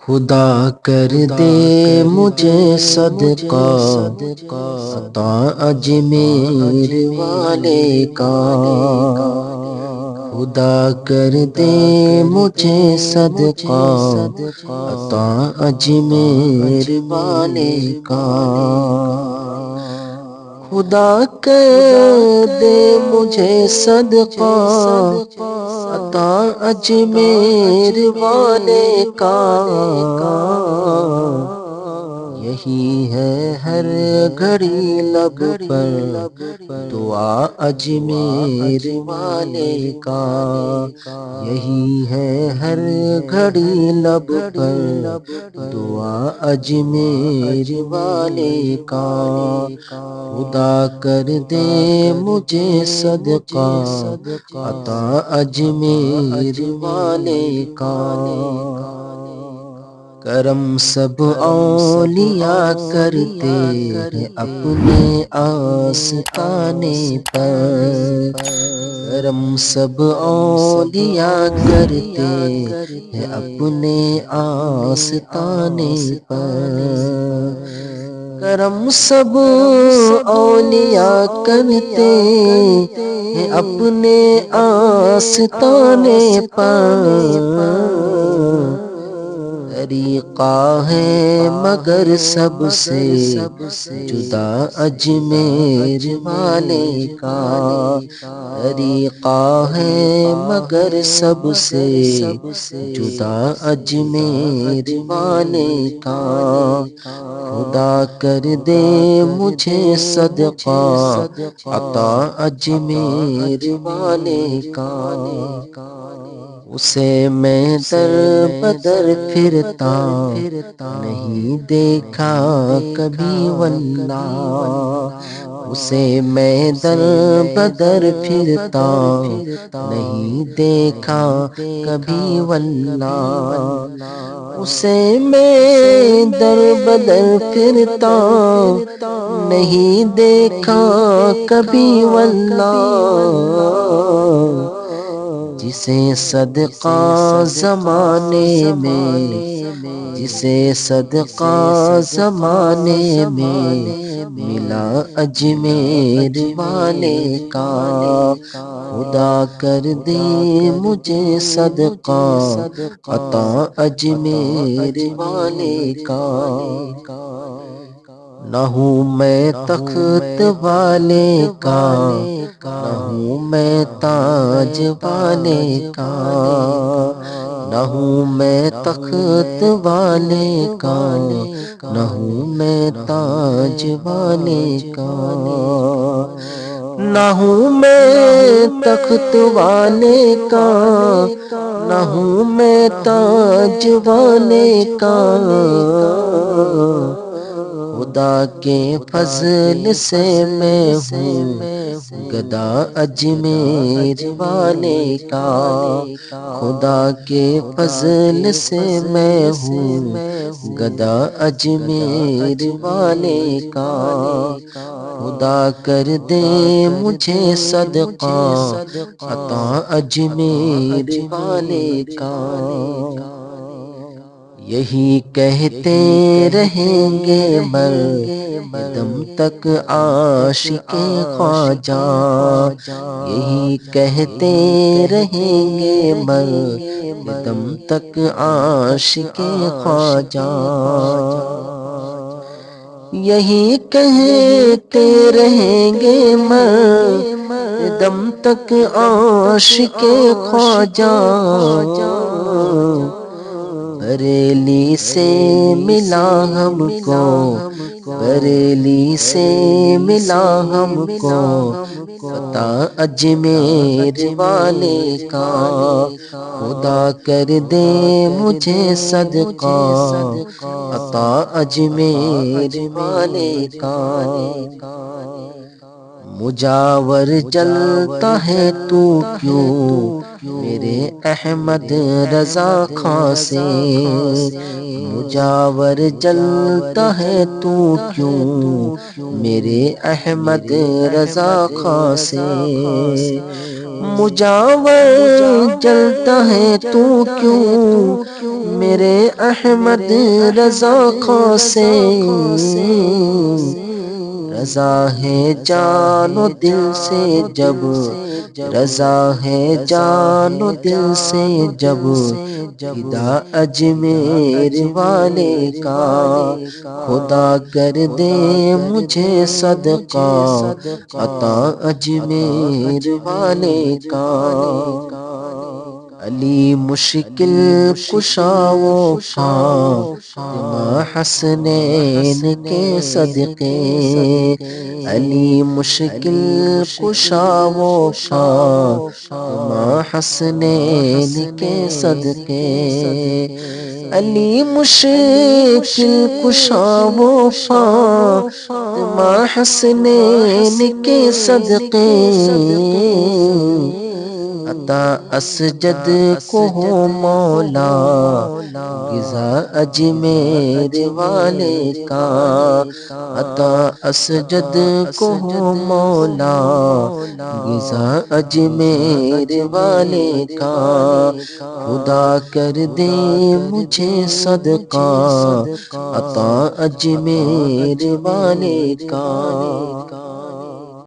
خدا کر دے مجھے صدقہ عطا اجمیر والے کا، خدا کر دے مجھے صدقہ عطا اجمیر والے کا، خدا کر دے مجھے صدقہ عطا اجمیر والے کا، یہی ہے ہر گھڑی لب پر دعا اجمیر والے کا، یہی ہے ہر گھڑی لب پر دعا اجمیر والے کا، خدا کر دے مجھے صدقہ عطا اجمیر والے کا، کرم سب اولیاء کرتے ہیں اپنے آستانے پر، کرم سب اولیاء کرتے ہیں اپنے آستانے پر، کرم سب اولیاء کرتے ہیں اپنے آستانے پر، طریقہ ہے مگر سب سے جدا اجمیر والے کا، طریقہ ہے مگر سب سے جدا اجمیر والے کا، خدا کر دے مجھے صدقہ عطا اجمیر والے کا، اسے میں در بدر پھرتا نہیں دیکھا کبھی واللہ، اسے میں در بدر پھرتا نہیں دیکھا کبھی واللہ، اسے میں در بدر پھرتا نہیں دیکھا کبھی واللہ، جسے صدقہ زمانے میں، جسے صدقہ زمانے میں ملا اجمیر والے کا، خدا کر دے مجھے صدقہ عطا اجمیر والے کا، نہ ہوں میں تخت والے کا، نہ ہوں میں تاج والے کا، نہ ہوں میں تخت والے کا، نہ ہوں میں تاج والے کا، نہ ہوں میں تخت والے کا، نہ ہوں میں تاج والے کا، خدا کے فضل سے میں ہوں گدا اجمیر والے کا، خدا کے فضل سے میں ہوں گدا اجمیر والے کا، خدا کر دے مجھے صدقہ عطا اجمیر والے کا، یہی کہتے رہیں گے دم تک عاشق خواجہ، یہی کہتے رہیں گے دم تک عاشق خواجہ، یہی کہتے رہیں گے دم تک عاشق خواجہ، بریلی سے ملا ہم کو، بریلی سے ملا ہم کو پتہ اجمیر والے کا، خدا کر دے مجھے صدقہ عطا اجمیر والے کا، مجاور جلتا ہے تو کیوں میرے احمد رضا خاں سے مجاور جلتا ہے تو کیوں، میرے احمد رضا خاں سے مجاور جلتا ہے تو کیوں، میرے احمد رضا خاں سے رضا ہے جان و دل سے جب، رضا ہے جان و دل سے جب فدا اجمیر والے کا، خدا کر دے مجھے صدقہ عطا اجمیر والے کا۔ علی مشکل کشا و فاطمہ حسنین کے صدقے، علی مشکل کشا و فاطمہ حسنین کے صدقے، علی مشکل کشا و فاطمہ حسنین کے صدقے، عطا اسجد کو ہو مولا غذا اجمیر والے کا، عطا اسجد کو ہو مولا غذا اجمیر والے کا، خدا کر دے مجھے صدقہ عطا اجمیر والے کا۔